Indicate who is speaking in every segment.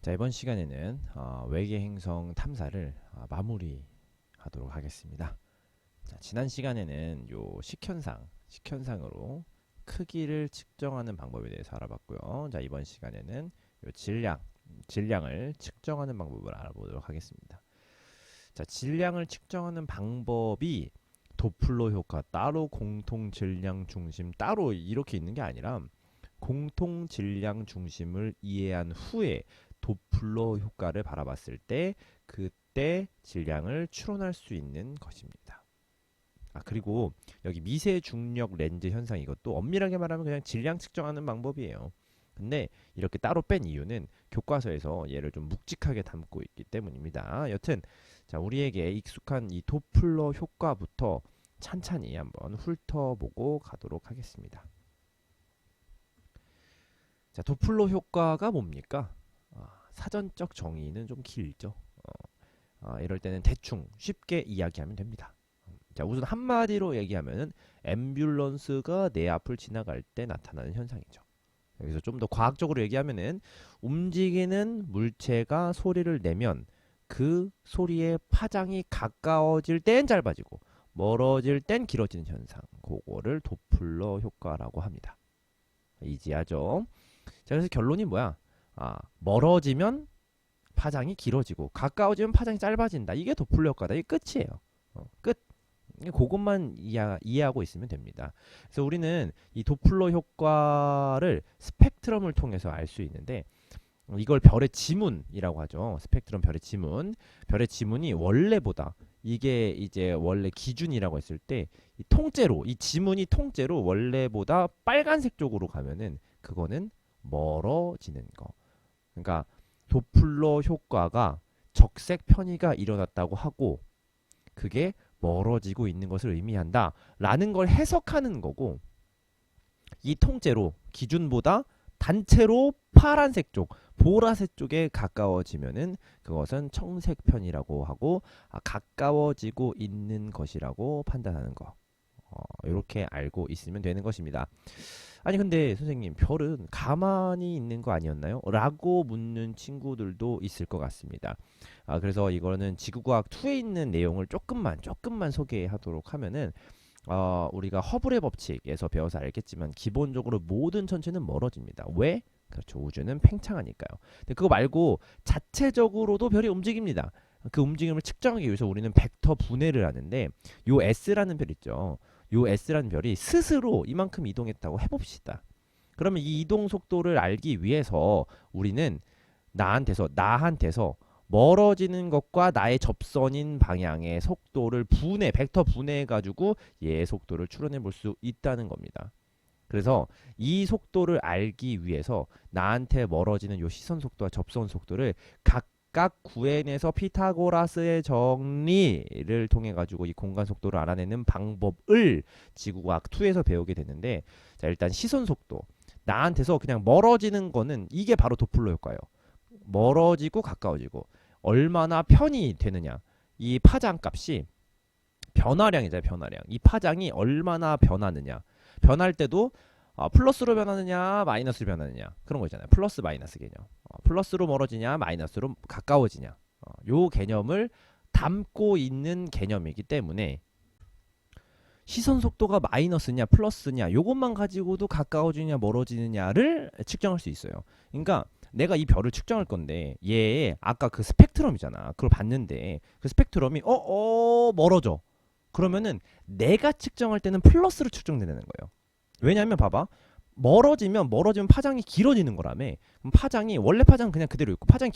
Speaker 1: 자, 이번 시간에는 외계 행성 탐사를 마무리하도록 하겠습니다. 자, 지난 시간에는 요 식현상으로 크기를 측정하는 방법에 대해서 알아봤고요. 자, 이번 시간에는 요 질량을 측정하는 방법을 알아보도록 하겠습니다. 자, 질량을 측정하는 방법이 도플러 효과 따로, 공통 질량 중심 따로 이렇게 있는 게 아니라 공통 질량 중심을 이해한 후에 도플러 효과를 바라봤을 때 그때 질량을 추론할 수 있는 것입니다. 그리고 여기 미세 중력 렌즈 현상, 이것도 엄밀하게 말하면 그냥 질량 측정하는 방법이에요. 근데 이렇게 따로 뺀 이유는 교과서에서 얘를 좀 묵직하게 담고 있기 때문입니다. 여튼 자, 우리에게 익숙한 이 도플러 효과부터 찬찬히 한번 훑어보고 가도록 하겠습니다. 자, 도플러 효과가 뭡니까? 사전적 정의는 좀 길죠. 이럴 때는 대충 쉽게 이야기하면 됩니다. 자, 우선 한마디로 얘기하면은 앰뷸런스가 내 앞을 지나갈 때 나타나는 현상이죠. 여기서 좀 더 과학적으로 얘기하면은 움직이는 물체가 소리를 내면 그 소리의 파장이 가까워질 땐 짧아지고 멀어질 땐 길어지는 현상, 그거를 도플러 효과라고 합니다. 이지하죠? 자, 그래서 결론이 뭐야? 멀어지면 파장이 길어지고 가까워지면 파장이 짧아진다. 이게 도플러 효과다. 이게 끝이에요. 끝. 그것만 이해하고 있으면 됩니다. 그래서 우리는 이 도플러 효과를 스펙트럼을 통해서 알 수 있는데, 이걸 별의 지문이라고 하죠. 스펙트럼 별의 지문. 별의 지문이 원래보다, 이게 이제 원래 기준이라고 했을 때 이 지문이 통째로 원래보다 빨간색 쪽으로 가면은 그거는 멀어지는 거. 그러니까 도플러 효과가 적색 편의가 일어났다고 하고 그게 멀어지고 있는 것을 의미한다 라는 걸 해석하는 거고, 이 통째로 기준보다 단체로 파란색 쪽, 보라색 쪽에 가까워지면은 그것은 청색 편이라고 하고, 가까워지고 있는 것이라고 판단하는 거. 이렇게 알고 있으면 되는 것입니다. 아니 근데 선생님, 별은 가만히 있는 거 아니었나요? 라고 묻는 친구들도 있을 것 같습니다. 그래서 이거는 지구과학 2에 있는 내용을 조금만 소개하도록 하면은, 우리가 허블의 법칙에서 배워서 알겠지만 기본적으로 모든 천체는 멀어집니다. 왜? 그렇죠. 우주는 팽창하니까요. 근데 그거 말고 자체적으로도 별이 움직입니다. 그 움직임을 측정하기 위해서 우리는 벡터 분해를 하는데, 요 S라는 별 있죠. 요 S라는 별이 스스로 이만큼 이동했다고 해봅시다. 그러면 이 이동 속도를 알기 위해서 우리는 나한테서 멀어지는 것과 나의 접선인 방향의 속도를 벡터 분해해가지고 얘의 속도를 추론해 볼 수 있다는 겁니다. 그래서 이 속도를 알기 위해서 나한테 멀어지는 요 시선 속도와 접선 속도를 각각 구해내서 피타고라스의 정리를 통해 가지고 이 공간 속도를 알아내는 방법을 지구과학 2에서 배우게 되는데, 자, 일단 시선 속도, 나한테서 그냥 멀어지는 거는 이게 바로 도플러 효과예요. 멀어지고 가까워지고 얼마나 편이 되느냐, 이 파장 값이 변화량이잖아요. 변화량. 이 파장이 얼마나 변하느냐, 변할 때도 플러스로 변하느냐 마이너스로 변하느냐, 그런 거 있잖아요. 플러스 마이너스 개념. 플러스로 멀어지냐 마이너스로 가까워지냐, 요 개념을 담고 있는 개념이기 때문에 시선 속도가 마이너스냐 플러스냐 요것만 가지고도 가까워지냐 멀어지느냐를 측정할 수 있어요. 그러니까 내가 이 별을 측정할 건데, 얘 아까 그 스펙트럼이잖아. 그걸 봤는데 그 스펙트럼이 멀어져. 그러면은 내가 측정할 때는 플러스로 측정되는 거예요. 왜냐하면 봐봐, 멀어지면 파장이 길어지는 거라며. 그럼 원래 파장은 그냥 그대로 있고 파장이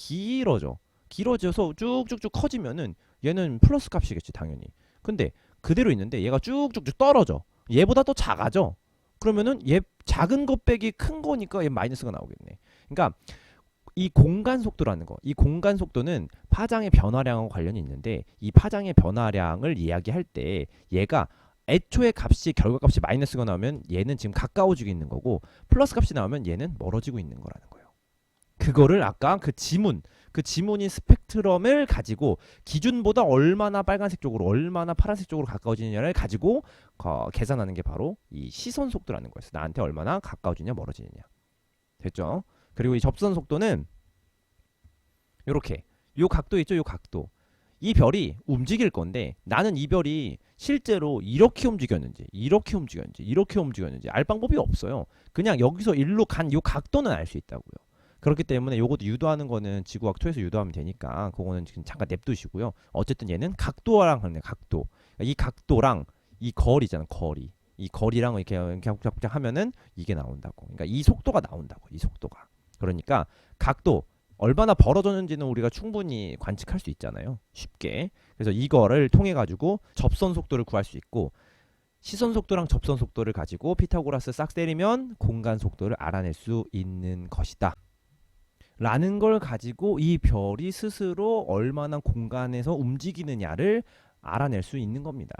Speaker 1: 길어져서 쭉쭉쭉 커지면은 얘는 플러스 값이겠지 당연히. 근데 그대로 있는데 얘가 쭉쭉쭉 떨어져. 얘보다 더 작아져. 그러면은 얘 작은 것 빼기 큰 거니까 얘 마이너스가 나오겠네. 그러니까 이 공간 속도라는 거, 이 공간 속도는 파장의 변화량하고 관련이 있는데, 이 파장의 변화량을 이야기할 때 얘가 애초에 결과값이 마이너스가 나오면 얘는 지금 가까워지고 있는 거고, 플러스 값이 나오면 얘는 멀어지고 있는 거라는 거예요. 그거를 아까 그 지문인 스펙트럼을 가지고 기준보다 얼마나 빨간색 쪽으로 얼마나 파란색 쪽으로 가까워지느냐를 가지고 계산하는 게 바로 이 시선 속도라는 거였어요. 나한테 얼마나 가까워지냐 멀어지느냐. 됐죠? 그리고 이 접선 속도는 요렇게 요 각도 있죠? 요 각도. 이 별이 움직일 건데 나는 이 별이 실제로 이렇게 움직였는지 이렇게 움직였는지 이렇게 움직였는지 알 방법이 없어요. 그냥 여기서 일로 간 요 각도는 알 수 있다고요. 그렇기 때문에 요것도 유도하는 거는 지구학 2에서 유도하면 되니까 그거는 지금 잠깐 냅두시고요. 어쨌든 얘는 각도랑 하는 각도. 이 각도랑 이 거리잖아, 거리. 이 거리랑 이렇게 하면은 이게 나온다고. 그러니까 이 속도가 나온다고. 이 속도가. 그러니까 각도 얼마나 벌어졌는지는 우리가 충분히 관측할 수 있잖아요. 쉽게. 그래서 이거를 통해 가지고 접선 속도를 구할 수 있고 시선 속도랑 접선 속도를 가지고 피타고라스 싹 때리면 공간 속도를 알아낼 수 있는 것이다. 라는 걸 가지고 이 별이 스스로 얼마나 공간에서 움직이느냐를 알아낼 수 있는 겁니다.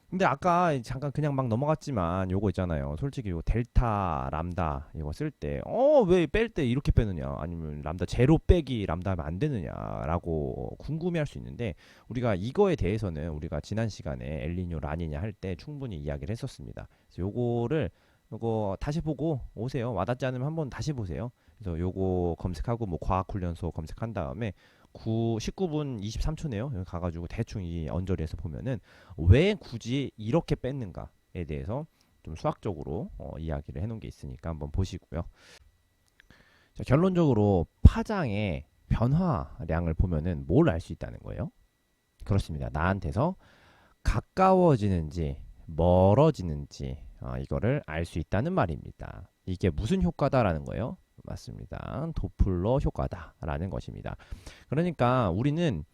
Speaker 1: 근데 아까 잠깐 그냥 막 넘어갔지만 요거 있잖아요. 솔직히 요 델타 람다 이거 쓸 때 왜 뺄 때 이렇게 빼느냐 아니면 람다 제로 빼기 람다 하면 안 되느냐라고 궁금해할 수 있는데 우리가 이거에 대해서는 우리가 지난 시간에 엘니뇨 라니냐 할 때 충분히 이야기를 했었습니다. 그래서 요거 다시 보고 오세요. 와닿지 않으면 한번 다시 보세요. 그래서 요거 검색하고 뭐 과학훈련소 검색한 다음에 19분 23초네요. 여기 가가지고 대충 이 언저리에서 보면은 왜 굳이 이렇게 뺐는가에 대해서 좀 수학적으로 이야기를 해놓은 게 있으니까 한번 보시고요. 자, 결론적으로 파장의 변화량을 보면은 뭘 알 수 있다는 거예요? 그렇습니다. 나한테서 가까워지는지 멀어지는지 이거를 알 수 있다는 말입니다. 이게 무슨 효과다라는 거예요? 맞습니다. 도플러 효과다라는 것입니다. 그러니까 우리는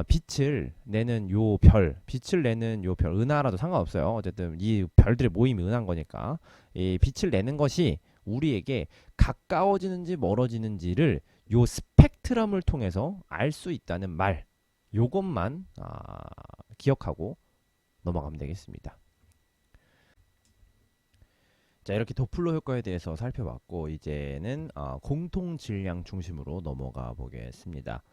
Speaker 1: 빛을 내는 요 별, 빛을 내는 요 별, 은하라도 상관없어요. 어쨌든 이 별들의 모임이 은하인 거니까 이 빛을 내는 것이 우리에게 가까워지는지 멀어지는지를 요 스펙트럼을 통해서 알 수 있다는 말, 요것만 기억하고 넘어가면 되겠습니다. 자, 이렇게 도플러 효과에 대해서 살펴봤고 이제는 공통 질량 중심으로 넘어가 보겠습니다.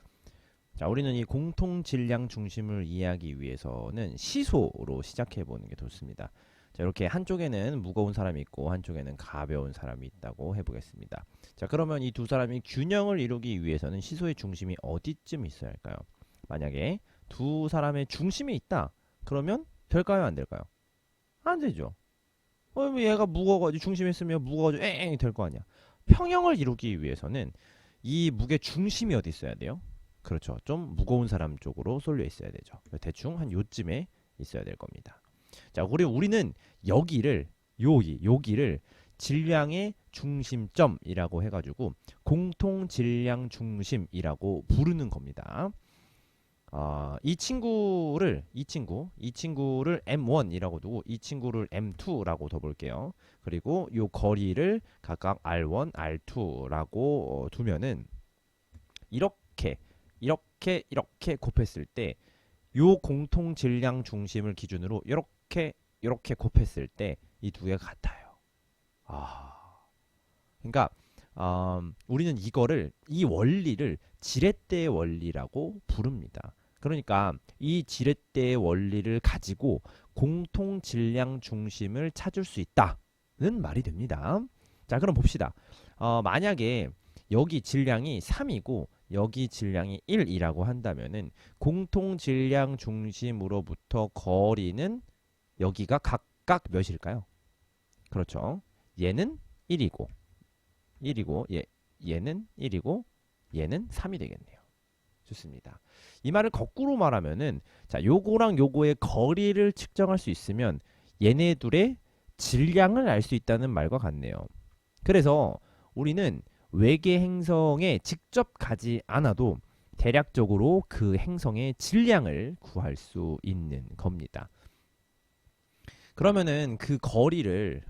Speaker 1: 자, 우리는 이 공통 질량 중심을 이해하기 위해서는 시소로 시작해 보는 게 좋습니다. 자, 이렇게 한쪽에는 무거운 사람이 있고 한쪽에는 가벼운 사람이 있다고 해보겠습니다. 자, 그러면 이 두 사람이 균형을 이루기 위해서는 시소의 중심이 어디쯤 있어야 할까요? 만약에 두 사람의 중심이 있다. 그러면 될까요? 안 될까요? 안 되죠. 얘가 무거워가지고 중심이 있으면 무거워가지고 엥 될 거 아니야. 평형을 이루기 위해서는 이 무게 중심이 어디 있어야 돼요? 그렇죠. 좀 무거운 사람 쪽으로 쏠려 있어야 되죠. 대충 한 요쯤에 있어야 될 겁니다. 자, 우리는 여기를 질량의 중심점이라고 해가지고 공통 질량 중심이라고 부르는 겁니다. 이 친구를 M1이라고 두고 이 친구를 M2라고 둬볼게요. 그리고 요 거리를 각각 R1, R2라고 두면은 이렇게 곱했을 때 요 공통 질량 중심을 기준으로 이렇게 곱했을 때 이 두 개가 같아요. 그러니까 우리는 이 원리를 지렛대의 원리라고 부릅니다. 그러니까 이 지렛대의 원리를 가지고 공통 질량 중심을 찾을 수 있다는 말이 됩니다. 자, 그럼 봅시다. 만약에 여기 질량이 3이고 여기 질량이 1이라고 한다면은 공통 질량 중심으로부터 거리는 여기가 각각 몇일까요? 그렇죠. 얘는 1이고 얘는 1이고 얘는 3이 되겠네요. 좋습니다. 이 말을 거꾸로 말하면은 자, 요거랑 요거의 거리를 측정할 수 있으면 얘네 둘의 질량을 알 수 있다는 말과 같네요. 그래서 우리는 외계 행성에 직접 가지 않아도 대략적으로 그 행성의 질량을 구할 수 있는 겁니다. 그러면은 그 거리를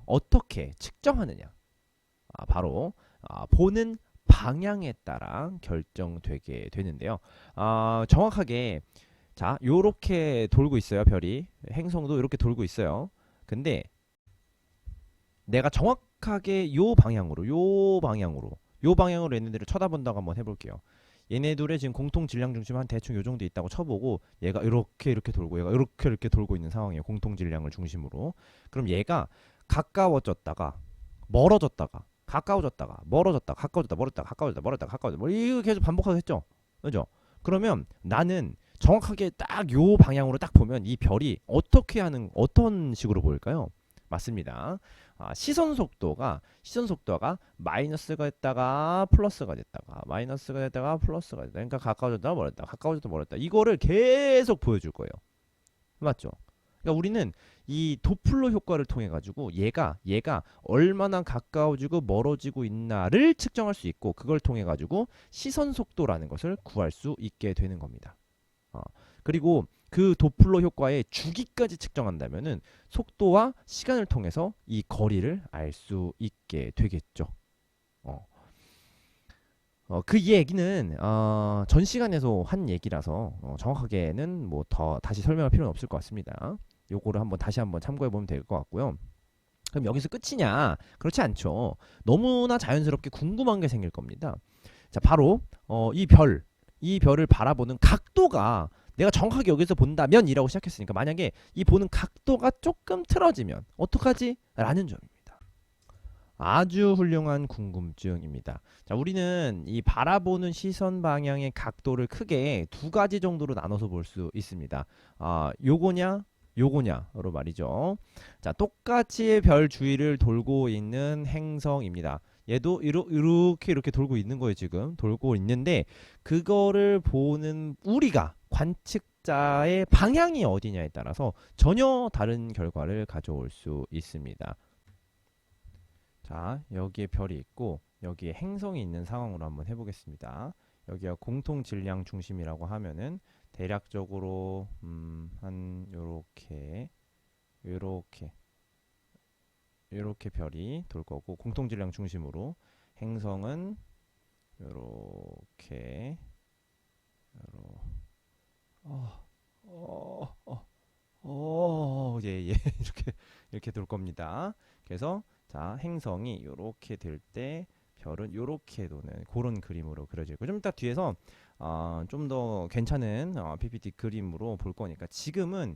Speaker 1: 어떻게 측정하느냐? 바로 보는 방향에 따라 결정되게 되는데요. 정확하게 자, 요렇게 돌고 있어요. 별이. 행성도 이렇게 돌고 있어요. 근데 내가 정확하게 요 방향으로 얘네들을 쳐다본다고 한번 해볼게요. 얘네들의 지금 공통 질량 중심 한 대충 요 정도 있다고 쳐보고 얘가 이렇게 돌고 얘가 이렇게 돌고 있는 상황이에요. 공통 질량을 중심으로. 그럼 얘가 가까워졌다가 멀어졌다가 가까워졌다가 멀어졌다가 가까워졌다 멀어졌다 가까워졌다 멀어졌다 가까워졌다 뭐 이거 계속 반복하겠죠. 그죠? 그러면 나는 정확하게 딱 요 방향으로 딱 보면 이 별이 어떻게 하는 어떤 식으로 보일까요? 맞습니다. 시선 속도가 마이너스가 됐다가 플러스가 됐다가 마이너스가 됐다가 플러스가 됐다. 그러니까 가까워졌다 멀었다 가까워졌다 멀었다. 이거를 계속 보여줄 거예요. 맞죠? 그러니까 우리는 이 도플러 효과를 통해 가지고 얘가 얼마나 가까워지고 멀어지고 있나를 측정할 수 있고 그걸 통해 가지고 시선 속도라는 것을 구할 수 있게 되는 겁니다. 어, 그리고 그 도플러 효과의 주기까지 측정한다면은 속도와 시간을 통해서 이 거리를 알 수 있게 되겠죠. 어. 그 얘기는 전 시간에서 한 얘기라서 정확하게는 뭐 더 다시 설명할 필요는 없을 것 같습니다. 요거를 다시 한번 참고해 보면 될 것 같고요. 그럼 여기서 끝이냐? 그렇지 않죠. 너무나 자연스럽게 궁금한 게 생길 겁니다. 자, 바로 이 별을 바라보는 각도가 내가 정확하게 여기서 본다면 이라고 시작했으니까 만약에 이 보는 각도가 조금 틀어지면 어떡하지? 라는 점입니다. 아주 훌륭한 궁금증입니다. 자, 우리는 이 바라보는 시선 방향의 각도를 크게 두 가지 정도로 나눠서 볼 수 있습니다. 요거냐로 말이죠. 자, 똑같이 별 주위를 돌고 있는 행성입니다. 얘도 이렇게 돌고 있는 거예요. 지금 돌고 있는데 그거를 보는 우리가 관측자의 방향이 어디냐에 따라서 전혀 다른 결과를 가져올 수 있습니다. 자, 여기에 별이 있고 여기에 행성이 있는 상황으로 한번 해보겠습니다. 여기가 공통 질량 중심이라고 하면은 대략적으로 한 요렇게 별이 돌 거고 공통 질량 중심으로 행성은 요렇게 예, 이렇게 돌 겁니다. 그래서 자, 행성이 요렇게 될 때 별은 요렇게 도는 그런 그림으로 그려지고 좀 이따 뒤에서 좀 더 괜찮은 PPT 그림으로 볼 거니까 지금은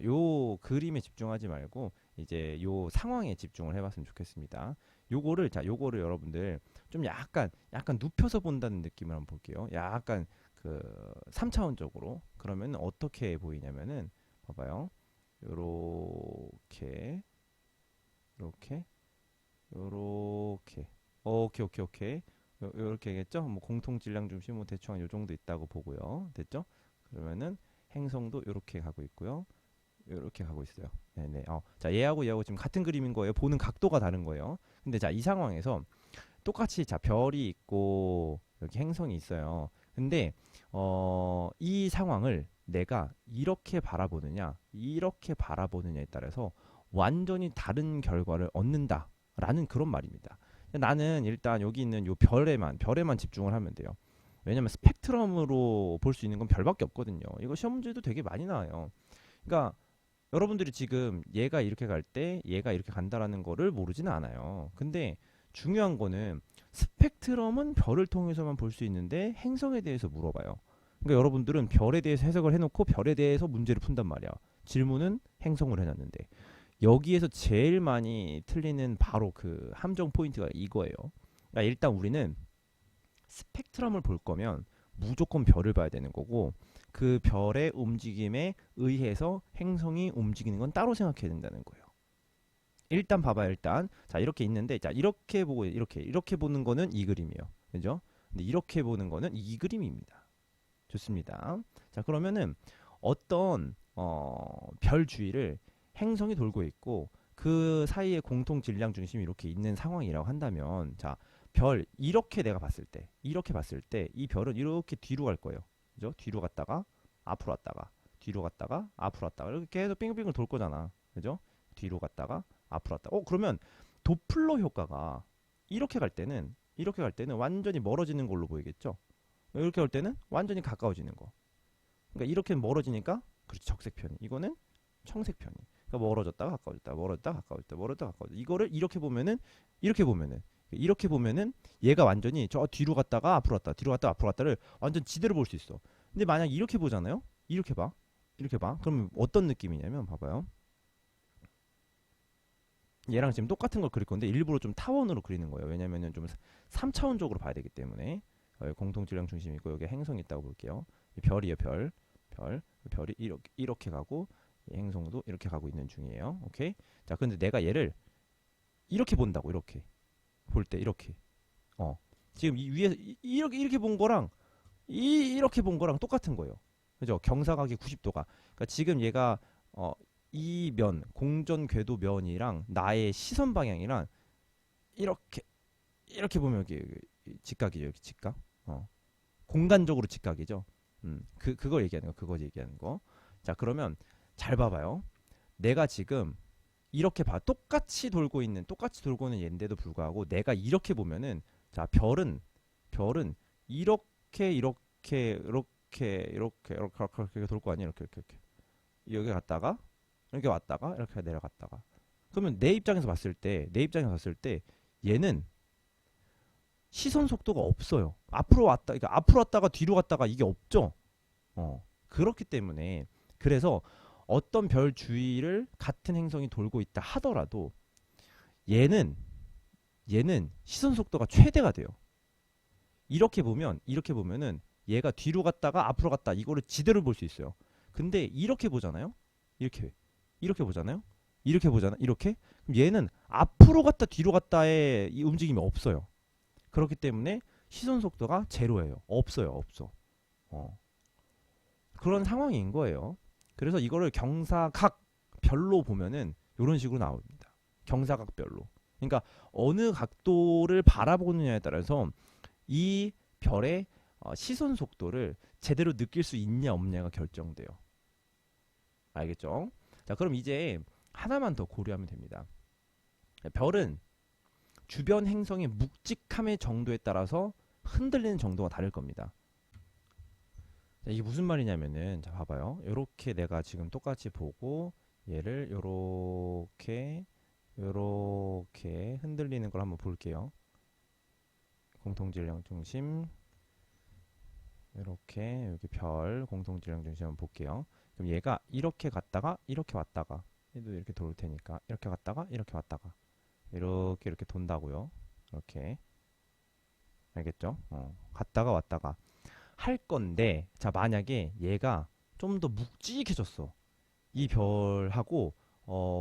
Speaker 1: 요 그림에 집중하지 말고 이제 요 상황에 집중을 해봤으면 좋겠습니다. 요거를 여러분들 좀 약간 눕혀서 본다는 느낌을 한번 볼게요. 약간 그 3차원적으로 그러면 어떻게 보이냐면은 봐봐요. 요렇게 요렇게 오케이 요렇게겠죠? 뭐 공통 질량 중심 뭐 대충 한 요 정도 있다고 보고요. 됐죠? 그러면은 행성도 요렇게 가고 있고요. 요렇게 가고 있어요. 네네. 자, 얘하고 지금 같은 그림인 거예요. 보는 각도가 다른 거예요. 근데 자, 이 상황에서 똑같이 자, 별이 있고 여기 행성이 있어요. 근데 이 상황을 내가 이렇게 바라보느냐에 따라서 완전히 다른 결과를 얻는다라는 그런 말입니다. 나는 일단 여기 있는 요 별에만 집중을 하면 돼요. 왜냐면 스펙트럼으로 볼 수 있는 건 별밖에 없거든요. 이거 시험 문제도 되게 많이 나와요. 그러니까 여러분들이 지금 얘가 이렇게 갈 때 얘가 이렇게 간다라는 거를 모르지는 않아요. 근데 중요한 거는 스펙트럼은 별을 통해서만 볼 수 있는데 행성에 대해서 물어봐요. 그러니까 여러분들은 별에 대해서 해석을 해놓고 별에 대해서 문제를 푼단 말이야. 질문은 행성을 해놨는데 여기에서 제일 많이 틀리는 바로 그 함정 포인트가 이거예요. 그러니까 일단 우리는 스펙트럼을 볼 거면 무조건 별을 봐야 되는 거고 그 별의 움직임에 의해서 행성이 움직이는 건 따로 생각해야 된다는 거예요. 일단 봐봐요. 일단 자, 이렇게 있는데 자, 이렇게 보고 이렇게 보는 거는 이 그림이에요. 그죠? 근데 이렇게 보는 거는 이 그림입니다. 좋습니다. 자, 그러면은 어떤 별 주위를 행성이 돌고 있고 그 사이에 공통 질량 중심이 이렇게 있는 상황이라고 한다면 자, 별 이렇게 내가 봤을 때 이 별은 이렇게 뒤로 갈 거예요. 그죠? 뒤로 갔다가 앞으로 왔다가 뒤로 갔다가 앞으로 왔다가 이렇게 계속 빙글빙글 돌 거잖아. 그죠? 뒤로 갔다가 앞으로 왔다. 그러면 도플러 효과가 이렇게 갈 때는 완전히 멀어지는 걸로 보이겠죠? 이렇게 올 때는 완전히 가까워지는 거. 그러니까 이렇게 멀어지니까 그렇지 적색편이. 이거는 청색편이. 그러니까 멀어졌다가 가까워졌다. 멀어졌다가 가까워졌다. 멀어졌다가 가까워졌다. 이거를 이렇게 보면은 얘가 완전히 저 뒤로 갔다가 앞으로 왔다. 뒤로 갔다가 앞으로 왔다를 완전 지대로 볼 수 있어. 근데 만약 이렇게 보잖아요. 이렇게 봐. 그럼 어떤 느낌이냐면 봐봐요. 얘랑 지금 똑같은 걸 그릴 건데 일부러 좀 타원으로 그리는 거예요. 왜냐면은 좀 3차원적으로 봐야 되기 때문에. 공통 질량 중심이고 여기 행성이 있다고 볼게요. 별이에요, 별. 별이 이렇게 가고 이 행성도 이렇게 가고 있는 중이에요. 오케이? 자, 근데 내가 얘를 이렇게 본다고. 이렇게 볼 때 이렇게. 지금 이 위에서 이렇게 본 거랑 이렇게 본 거랑 똑같은 거예요. 그죠? 경사각이 90도가. 그러니까 지금 얘가 이 면, 공전 궤도 면이랑 나의 시선 방향이랑 이렇게 보면 여기 직각이죠. 여기 직각. 공간적으로 직각이죠. 그걸 얘기하는 거. 그거 얘기하는 거. 자, 그러면 잘 봐봐요. 내가 지금 이렇게 똑같이 돌고 있는 얘인데도 불구하고 내가 이렇게 보면은 자, 별은 이렇게 돌 거 아니야. 이렇게 여기 갔다가 이렇게 왔다가 이렇게 내려갔다가. 그러면 내 입장에서 봤을 때 얘는 시선 속도가 없어요. 그러니까 앞으로 왔다가 뒤로 갔다가 이게 없죠. 그렇기 때문에 그래서 어떤 별 주위를 같은 행성이 돌고 있다 하더라도 얘는 시선 속도가 최대가 돼요. 이렇게 보면은 얘가 뒤로 갔다가 앞으로 갔다 이거를 지대로 볼 수 있어요. 근데 이렇게 보잖아요. 이렇게 보잖아요. 이렇게. 그럼 얘는 앞으로 갔다 뒤로 갔다의 이 움직임이 없어요. 그렇기 때문에 시선 속도가 제로예요. 없어. 그런 상황인 거예요. 그래서 이거를 경사각 별로 보면은 이런 식으로 나옵니다. 경사각 별로. 그러니까 어느 각도를 바라보느냐에 따라서 이 별의 시선 속도를 제대로 느낄 수 있냐 없냐가 결정돼요. 알겠죠? 자, 그럼 이제 하나만 더 고려하면 됩니다. 별은 주변 행성의 묵직함의 정도에 따라서 흔들리는 정도가 다를 겁니다. 자, 이게 무슨 말이냐면은 자, 봐봐요. 요렇게 내가 지금 똑같이 보고 얘를 요렇게 흔들리는 걸 한번 볼게요. 공통질량 중심 이렇게 여기 별 공통질량 중심 한번 볼게요. 그럼 얘가 이렇게 갔다가 이렇게 왔다가 얘도 이렇게 돌 테니까 이렇게 갔다가 이렇게 왔다가 이렇게 돈다고요. 이렇게 알겠죠? 갔다가 왔다가 할 건데 자, 만약에 얘가 좀 더 묵직해졌어. 이 별하고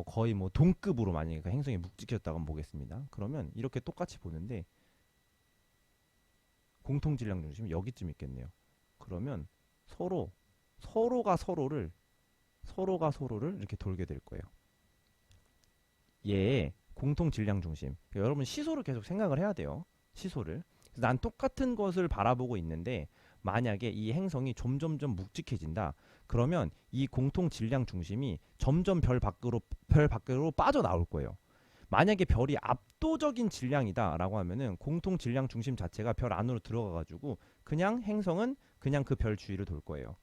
Speaker 1: 거의 뭐 동급으로 만약에 그 행성이 묵직해졌다고 한번 보겠습니다. 그러면 이렇게 똑같이 보는데 공통질량 중심이 여기쯤 있겠네요. 그러면 서로가 서로를 이렇게 돌게 될 거예요. 얘의 공통질량 중심. 그러니까 여러분 시소를 계속 생각을 해야 돼요. 시소를. 난 똑같은 것을 바라보고 있는데 만약에 이 행성이 점점점 묵직해진다. 그러면 이 공통질량 중심이 점점 별 밖으로 빠져나올 거예요. 만약에 별이 압도적인 질량이다라고 하면은 공통질량 중심 자체가 별 안으로 들어가가지고 그냥 행성은 그냥 그 별 주위를 돌 거예요.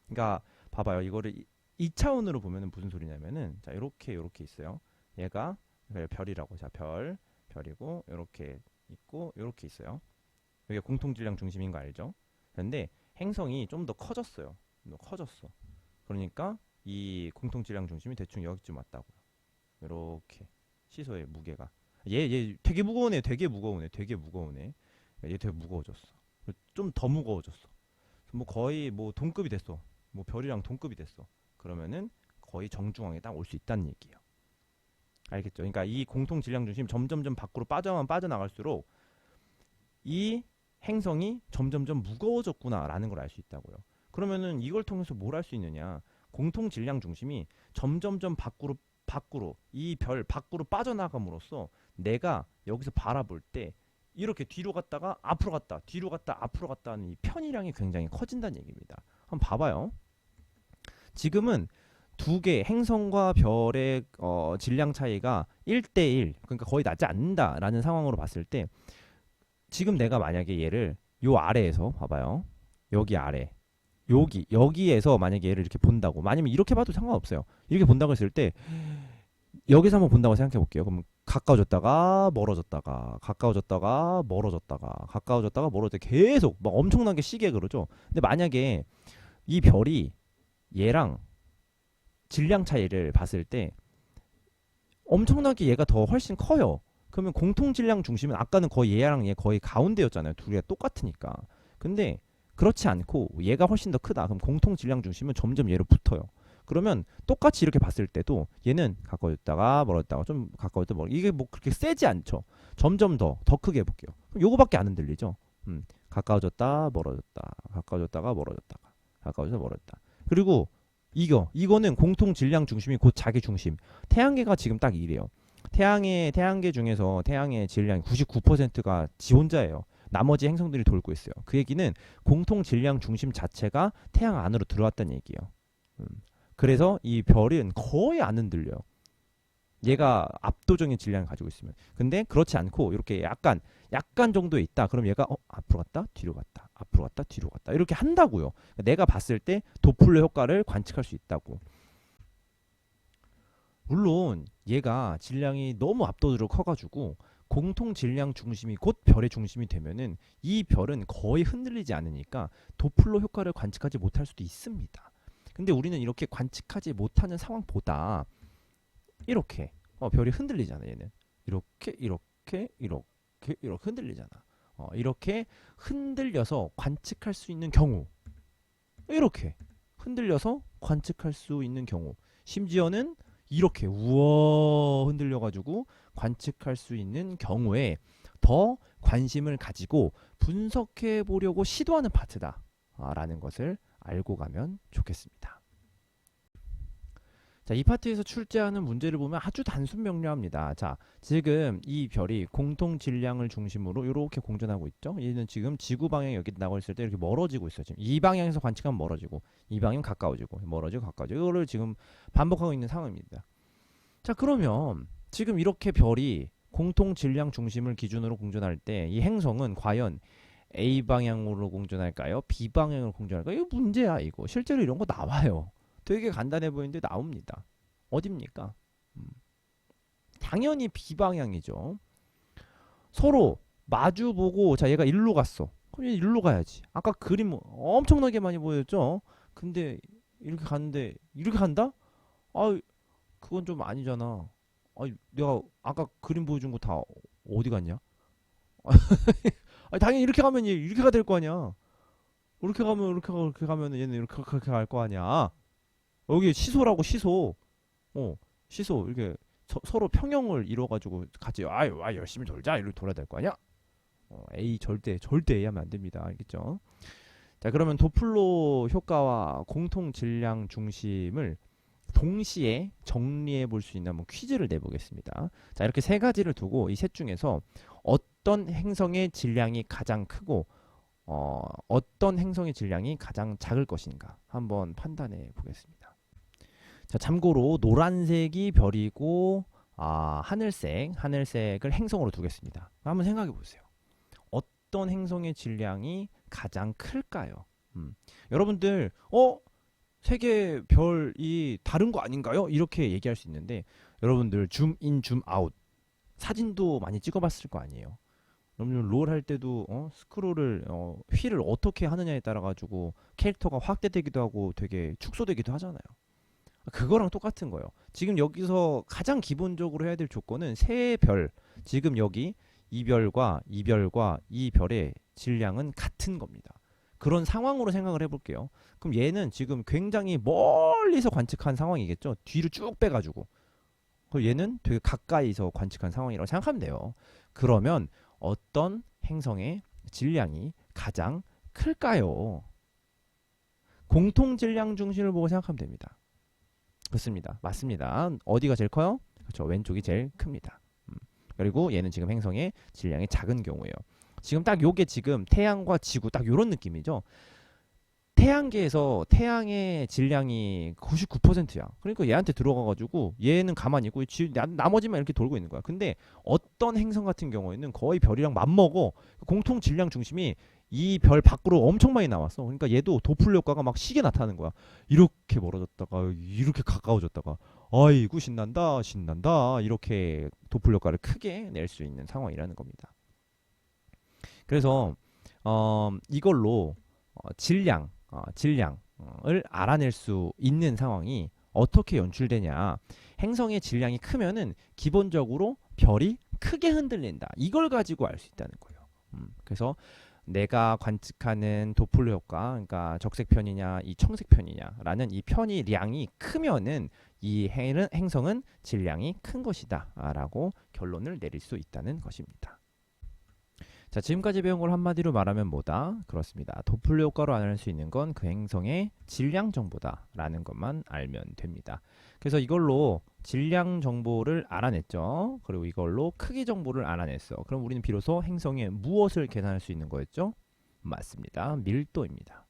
Speaker 1: 그러니까 봐봐요. 이거를 2차원으로 보면은 무슨 소리냐면은 자, 이렇게 있어요. 얘가 별이라고. 자, 별이고 이렇게 있고 이렇게 있어요. 이게 공통질량 중심인 거 알죠? 그런데 행성이 좀 더 커졌어요. 커졌어. 그러니까 이 공통질량 중심이 대충 여기쯤 왔다고요. 이렇게 시소의 무게가 얘 되게 무거우네. 되게 무거우네. 얘 되게 무거워졌어. 좀 더 무거워졌어. 뭐 거의 뭐 동급이 됐어. 뭐 별이랑 동급이 됐어. 그러면은 거의 정중앙에 딱 올 수 있다는 얘기예요. 알겠죠? 그러니까 이 공통 질량 중심 점점점 밖으로 빠져나갈수록 이 행성이 점점점 무거워졌구나라는 걸 알 수 있다고요. 그러면은 이걸 통해서 뭘 할 수 있느냐? 공통 질량 중심이 점점점 밖으로 이 별 밖으로 빠져나감으로써 내가 여기서 바라볼 때 이렇게 뒤로 갔다가 앞으로 갔다 뒤로 갔다 앞으로 갔다 하는 이 편의량이 굉장히 커진다는 얘기입니다. 한번 봐봐요. 지금은 두 개 행성과 별의 질량 차이가 1대1 그러니까 거의 나지 않는다라는 상황으로 봤을 때 지금 내가 만약에 얘를 요 아래에서 봐봐요. 여기 아래 여기에서 만약에 얘를 이렇게 본다고 아니면 이렇게 봐도 상관없어요. 이렇게 본다고 했을 때 여기서 한번 본다고 생각해 볼게요. 그럼 가까워졌다가 멀어졌다가 가까워졌다가 멀어졌다가 계속 막 엄청나게 시계 그러죠. 근데 만약에 이 별이 얘랑 질량 차이를 봤을 때 엄청나게 얘가 더 훨씬 커요. 그러면 공통 질량 중심은 아까는 거의 얘랑 얘 거의 가운데였잖아요. 둘이 똑같으니까. 근데 그렇지 않고 얘가 훨씬 더 크다. 그럼 공통 질량 중심은 점점 얘로 붙어요. 그러면 똑같이 이렇게 봤을 때도 얘는 가까워졌다가 멀어졌다가 좀 가까워졌다가 멀어. 이게 뭐 그렇게 세지 않죠. 점점 더 크게 해볼게요. 그럼 요거밖에 안 흔들리죠. 가까워졌다 멀어졌다 가까워졌다가 멀어졌다가 가까워졌다 멀어졌다. 그리고 이거는 공통 질량 중심이 곧 자기 중심. 태양계가 지금 딱 이래요. 태양계 중에서 태양의 질량 99%가 지 혼자예요. 나머지 행성들이 돌고 있어요. 그 얘기는 공통 질량 중심 자체가 태양 안으로 들어왔다는 얘기예요. 음. 그래서 이 별은 거의 안 흔들려요. 얘가 압도적인 질량을 가지고 있으면. 근데 그렇지 않고 이렇게 약간 정도에 있다. 그럼 얘가 앞으로 갔다 뒤로 갔다 앞으로 갔다 뒤로 갔다 이렇게 한다고요. 내가 봤을 때 도플러 효과를 관측할 수 있다고. 물론 얘가 질량이 너무 압도적으로 커가지고 공통 질량 중심이 곧 별의 중심이 되면은 이 별은 거의 흔들리지 않으니까 도플러 효과를 관측하지 못할 수도 있습니다. 근데 우리는 이렇게 관측하지 못하는 상황보다 이렇게 별이 흔들리잖아. 얘는 이렇게 흔들리잖아. 이렇게 흔들려서 관측할 수 있는 경우, 이렇게 흔들려서 관측할 수 있는 경우, 심지어는 이렇게 우와 흔들려가지고 관측할 수 있는 경우에 더 관심을 가지고 분석해 보려고 시도하는 파트다라는 것을 알고 가면 좋겠습니다. 자, 이 파트에서 출제하는 문제를 보면 아주 단순 명료합니다. 자, 지금 이 별이 공통 질량을 중심으로 이렇게 공전하고 있죠. 얘는 지금 지구 방향이 여기 나고 있을 때 이렇게 멀어지고 있어요. 지금 이 방향에서 관측하면 멀어지고, 이 방향 가까워지고, 멀어지고 가까워지고, 이거를 지금 반복하고 있는 상황입니다. 자, 그러면 지금 이렇게 별이 공통 질량 중심을 기준으로 공전할 때 이 행성은 과연 A 방향으로 공전할까요? B 방향으로 공전할까요? 이거 문제야, 이거. 실제로 이런 거 나와요. 되게 간단해 보이는데 나옵니다. 어딥니까? 당연히 B 방향이죠. 서로 마주보고, 자, 얘가 일로 갔어. 그럼 얘 일로 가야지. 아까 그림 엄청나게 많이 보였죠? 근데 이렇게 갔는데 이렇게 간다? 아, 그건 좀 아니잖아. 아, 내가 아까 그림 보여준 거 다 어디 갔냐? 아, 당연히 이렇게 가면 얘 이렇게 가 될 거 아니야. 이렇게 가면 이렇게 가면 얘는 이렇게 그렇게 갈 거 아니야. 여기 시소라고 시소. 어, 시소 이렇게 서로 평형을 이뤄가지고 같이 열심히 돌자 이렇게 돌아야 될 거 아니야? A 절대 A 하면 안 됩니다. 알겠죠? 자, 그러면 도플러 효과와 공통 질량 중심을 동시에 정리해 볼 수 있는 한번 퀴즈를 내보겠습니다. 자, 이렇게 세 가지를 두고 이 셋 중에서 어떤 행성의 질량이 가장 크고 어떤 행성의 질량이 가장 작을 것인가 한번 판단해 보겠습니다. 자, 참고로 노란색이 별이고 하늘색을 행성으로 두겠습니다. 한번 생각해 보세요. 어떤 행성의 질량이 가장 클까요? 여러분들 세계 별이 다른 거 아닌가요? 이렇게 얘기할 수 있는데 여러분들 줌인 줌아웃 사진도 많이 찍어봤을 거 아니에요. 여러분 롤 할 때도 스크롤을 휠을 어떻게 하느냐에 따라 가지고 캐릭터가 확대되기도 하고 되게 축소되기도 하잖아요. 그거랑 똑같은 거예요. 지금 여기서 가장 기본적으로 해야 될 조건은 세 별, 지금 여기 이 별과 이 별의 질량은 같은 겁니다. 그런 상황으로 생각을 해볼게요. 그럼 얘는 지금 굉장히 멀리서 관측한 상황이겠죠. 뒤로 쭉 빼가지고. 그럼 얘는 되게 가까이서 관측한 상황이라고 생각하면 돼요. 그러면 어떤 행성의 질량이 가장 클까요? 공통 질량 중심을 보고 생각하면 됩니다. 그렇습니다. 맞습니다. 어디가 제일 커요? 그렇죠. 왼쪽이 제일 큽니다. 그리고 얘는 지금 행성의 질량이 작은 경우예요. 지금 딱 요게 지금 태양과 지구 딱 요런 느낌이죠. 태양계에서 태양의 질량이 99%야. 그러니까 얘한테 들어가가지고 얘는 가만히 있고 나머지만 이렇게 돌고 있는 거야. 근데 어떤 행성 같은 경우에는 거의 별이랑 맞먹어. 공통 질량 중심이 이 별 밖으로 엄청 많이 나왔어. 그러니까 얘도 도플러 효과가 막 시계 나타나는 거야. 이렇게 멀어졌다가 이렇게 가까워졌다가 아이고 신난다 신난다 이렇게 도플러 효과를 크게 낼 수 있는 상황이라는 겁니다. 그래서 이걸로 질량을 알아낼 수 있는 상황이 어떻게 연출되냐? 행성의 질량이 크면은 기본적으로 별이 크게 흔들린다. 이걸 가지고 알 수 있다는 거예요. 그래서 내가 관측하는 도플러 효과, 그러니까 적색 편이냐, 이 청색 편이냐라는 이 편이 량이 크면은 이 행성은 질량이 큰 것이다라고 결론을 내릴 수 있다는 것입니다. 자, 지금까지 배운 걸 한마디로 말하면 뭐다? 그렇습니다. 도플러 효과로 알아낼 수 있는 건 그 행성의 질량 정보다라는 것만 알면 됩니다. 그래서 이걸로 질량 정보를 알아냈죠. 그리고 이걸로 크기 정보를 알아냈어. 그럼 우리는 비로소 행성의 무엇을 계산할 수 있는 거였죠? 맞습니다. 밀도입니다.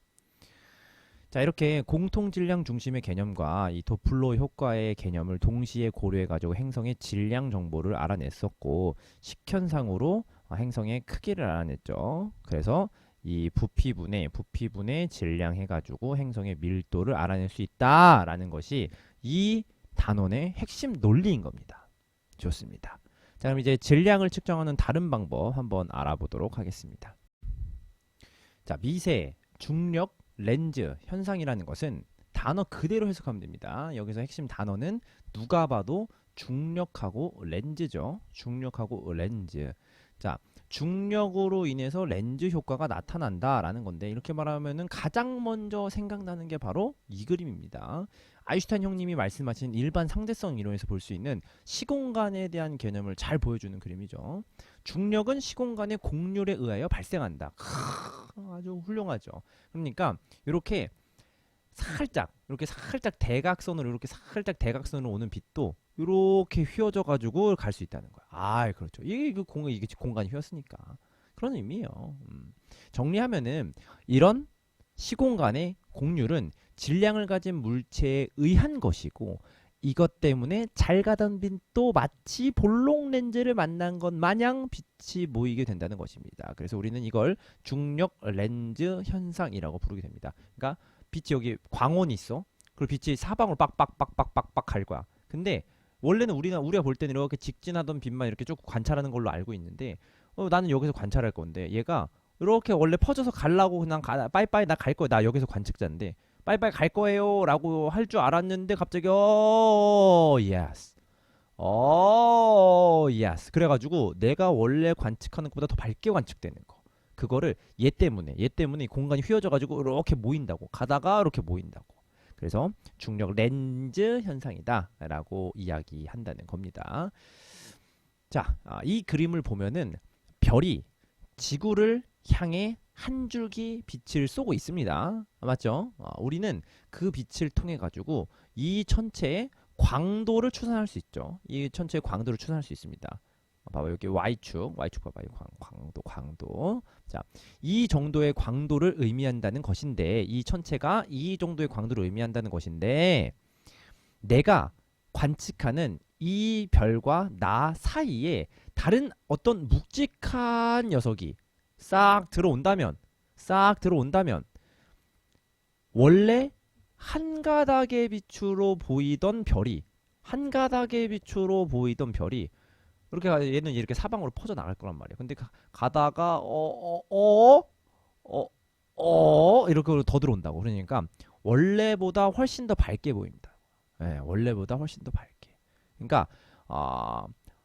Speaker 1: 자, 이렇게 공통 질량 중심의 개념과 이 도플러 효과의 개념을 동시에 고려해 가지고 행성의 질량 정보를 알아냈었고, 식현상으로 행성의 크기를 알아냈죠. 그래서 이 부피분의 질량 해가지고 행성의 밀도를 알아낼 수 있다라는 것이 이 단원의 핵심 논리인 겁니다. 좋습니다. 자, 그럼 이제 질량을 측정하는 다른 방법 한번 알아보도록 하겠습니다. 자, 미세, 중력, 렌즈 현상이라는 것은 단어 그대로 해석하면 됩니다. 여기서 핵심 단어는 누가 봐도 중력하고 렌즈죠. 중력하고 렌즈. 자, 중력으로 인해서 렌즈 효과가 나타난다라는 건데, 이렇게 말하면은 가장 먼저 생각나는 게 바로 이 그림입니다. 아인슈타인 형님이 말씀하신 일반 상대성 이론에서 볼 수 있는 시공간에 대한 개념을 잘 보여주는 그림이죠. 중력은 시공간의 곡률에 의하여 발생한다. 아주 훌륭하죠. 그러니까 이렇게 살짝 대각선으로 오는 빛도 이렇게 휘어져 가지고 갈 수 있다는 거야. 아, 그렇죠. 이게 공간이 휘었으니까 그런 의미예요. 정리하면은 이런 시공간의 곡률은 질량을 가진 물체에 의한 것이고, 이것 때문에 잘 가던 빛도 마치 볼록 렌즈를 만난 것 마냥 빛이 모이게 된다는 것입니다. 그래서 우리는 이걸 중력 렌즈 현상이라고 부르게 됩니다. 그러니까 빛이 여기 광원이 있어. 그리고 빛이 사방으로 빡빡빡빡빡빡 갈 거야. 근데 원래는 우리가 볼 때는 이렇게 직진하던 빛만 이렇게 쭉 관찰하는 걸로 알고 있는데, 나는 여기서 관찰할 건데 얘가 이렇게 원래 퍼져서 가려고 그냥 빠이빠이 나 갈 거야. 나 여기서 관측자인데 빠이빠이 갈 거예요 라고 할 줄 알았는데 갑자기 예스 예스 그래가지고 내가 원래 관측하는 것보다 더 밝게 관측되는 거, 그거를 얘 때문에 이 공간이 휘어져가지고 이렇게 모인다고, 가다가 이렇게 모인다고. 그래서 중력 렌즈 현상이다 라고 이야기한다는 겁니다. 자, 이 그림을 보면은 별이 지구를 향해 한 줄기 빛을 쏘고 있습니다. 맞죠? 우리는 그 빛을 통해 가지고 이 천체의 광도를 추산할 수 있죠. 이 천체의 광도를 추산할 수 있습니다. 봐봐, 여기 Y축 봐봐요. 광도. 자, 이 정도의 광도를 의미한다는 것인데, 이 천체가 이 정도의 광도를 의미한다는 것인데, 내가 관측하는 이 별과 나 사이에 다른 어떤 묵직한 녀석이 싹 들어온다면 원래 한 가닥의 빛으로 보이던 별이 이렇게 얘는 이렇게 사방으로 퍼져 나갈 거란 말이야. 근데 가다가 이렇게 더 들어온다고. 그러니까 원래보다 훨씬 더 밝게 보입니다. 네, 원래보다 훨씬 더 밝게. 그러니까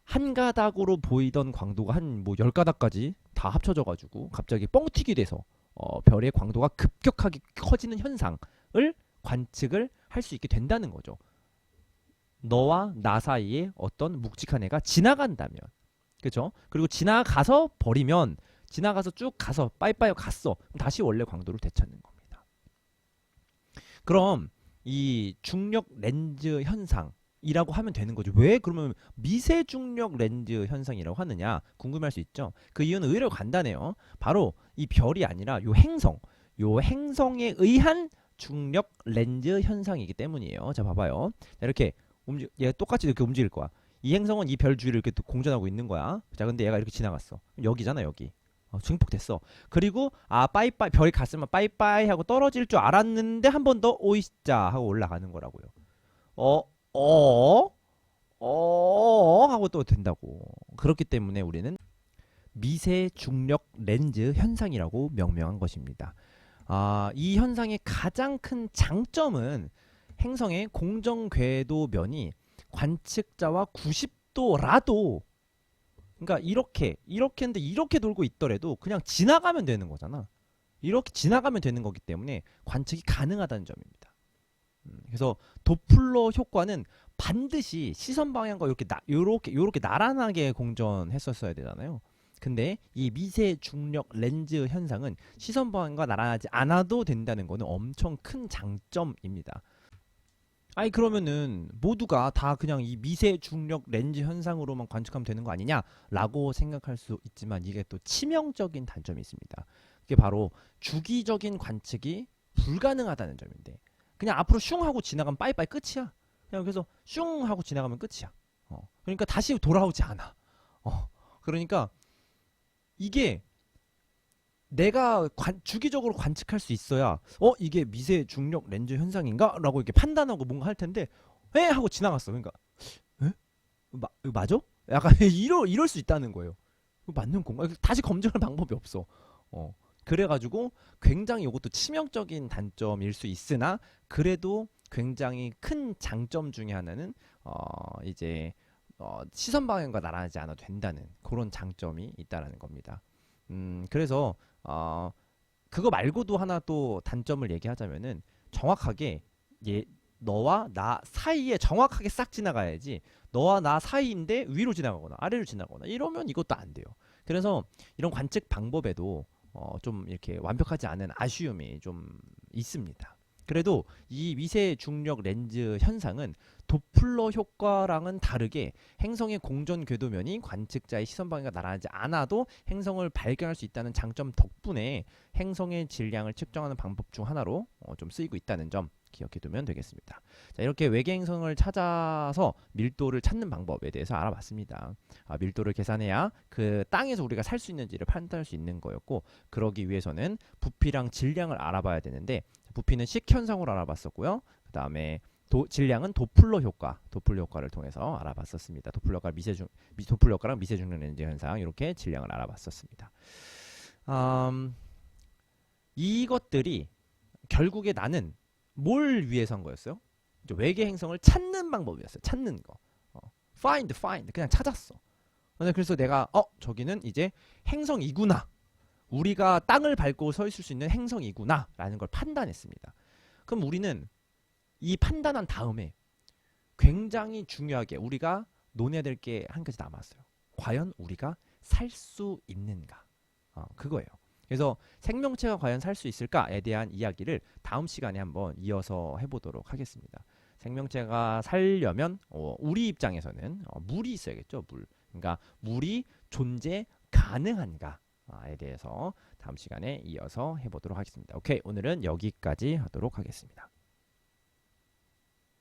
Speaker 1: 한 가닥으로 보이던 광도가 한 뭐 10가닥까지 다 합쳐져 가지고 갑자기 뻥튀기 돼서 별의 광도가 급격하게 커지는 현상을 관측을 할 수 있게 된다는 거죠. 너와 나 사이에 어떤 묵직한 애가 지나간다면, 그렇죠? 그리고 지나가서 버리면, 지나가서 쭉 가서 빠이빠이 갔어, 그럼 다시 원래 광도를 되찾는 겁니다. 그럼 이 중력 렌즈 현상이라고 하면 되는 거죠. 왜 그러면 미세 중력 렌즈 현상이라고 하느냐 궁금할 수 있죠. 그 이유는 의외로 간단해요. 바로 이 별이 아니라 요 행성에 의한 중력 렌즈 현상이기 때문이에요. 자, 봐봐요. 이렇게 얘 똑같이 이렇게 움직일 거야. 이 행성은 이 별 주위를 이렇게 공전하고 있는 거야. 자, 근데 얘가 이렇게 지나갔어. 여기잖아, 여기. 증폭됐어. 그리고 빠이빠이, 별이 갔으면 빠이빠이 하고 떨어질 줄 알았는데 한 번 더 오이자 하고 올라가는 거라고요. 하고 또 된다고. 그렇기 때문에 우리는 미세 중력 렌즈 현상이라고 명명한 것입니다. 이 현상의 가장 큰 장점은 행성의 공정 궤도면이 관측자와 90도라도, 그러니까 이렇게 했는데 이렇게 돌고 있더라도 그냥 지나가면 되는 거잖아. 이렇게 지나가면 되는 거기 때문에 관측이 가능하다는 점입니다. 그래서 도플러 효과는 반드시 시선 방향과 요렇게 나란하게 공전했었어야 되잖아요. 근데 이 미세 중력 렌즈 현상은 시선 방향과 나란하지 않아도 된다는 거는 엄청 큰 장점입니다. 아니 그러면은 모두가 다 그냥 이 미세 중력 렌즈 현상으로만 관측하면 되는 거 아니냐라고 생각할 수 있지만 이게 또 치명적인 단점이 있습니다. 그게 바로 주기적인 관측이 불가능하다는 점인데, 그냥 앞으로 슝 하고 지나가면 빠이빠이 끝이야. 그냥 그래서 슝 하고 지나가면 끝이야. 그러니까 다시 돌아오지 않아. 그러니까 이게 내가 주기적으로 관측할 수 있어야 이게 미세 중력 렌즈 현상인가? 라고 이렇게 판단하고 뭔가 할 텐데 에? 하고 지나갔어. 그러니까 에? 이거 맞아? 약간 이럴 수 있다는 거예요. 이거 맞는 건가? 다시 검증할 방법이 없어. 그래가지고 굉장히 이것도 치명적인 단점일 수 있으나 그래도 굉장히 큰 장점 중에 하나는 이제 시선 방향과 나란하지 않아도 된다는 그런 장점이 있다라는 겁니다. 그래서 그거 말고도 하나 또 단점을 얘기하자면은 정확하게 너와 나 사이에 정확하게 싹 지나가야지, 너와 나 사이인데 위로 지나가거나 아래로 지나가거나 이러면 이것도 안 돼요. 그래서 이런 관측 방법에도 좀 이렇게 완벽하지 않은 아쉬움이 좀 있습니다. 그래도 이 미세 중력 렌즈 현상은 도플러 효과랑은 다르게 행성의 공전 궤도면이 관측자의 시선 방향과 나란하지 않아도 행성을 발견할 수 있다는 장점 덕분에 행성의 질량을 측정하는 방법 중 하나로 좀 쓰이고 있다는 점 기억해 두면 되겠습니다. 자, 이렇게 외계 행성을 찾아서 밀도를 찾는 방법에 대해서 알아봤습니다. 밀도를 계산해야 그 땅에서 우리가 살 수 있는지를 판단할 수 있는 거였고, 그러기 위해서는 부피랑 질량을 알아봐야 되는데 부피는 식현상으로 알아봤었고요. 그 다음에 질량은 도플러 효과를 통해서 알아봤었습니다. 도플러 효과랑 미세 중력 렌즈 현상, 이렇게 질량을 알아봤었습니다. 이것들이 결국에 나는 뭘 위해서 한 거였어요? 외계 행성을 찾는 방법이었어요. 찾는 거. find 그냥 찾았어. 그래서 내가 저기는 이제 행성이구나, 우리가 땅을 밟고 서 있을 수 있는 행성이구나 라는 걸 판단했습니다. 그럼 우리는 이 판단한 다음에 굉장히 중요하게 우리가 논해야 될 게 한 가지 남았어요. 과연 우리가 살 수 있는가? 그거예요. 그래서 생명체가 과연 살 수 있을까에 대한 이야기를 다음 시간에 한번 이어서 해보도록 하겠습니다. 생명체가 살려면 우리 입장에서는 물이 있어야겠죠. 그러니까 물이 존재 가능한가에 대해서 다음 시간에 이어서 해보도록 하겠습니다. 오케이, 오늘은 여기까지 하도록 하겠습니다.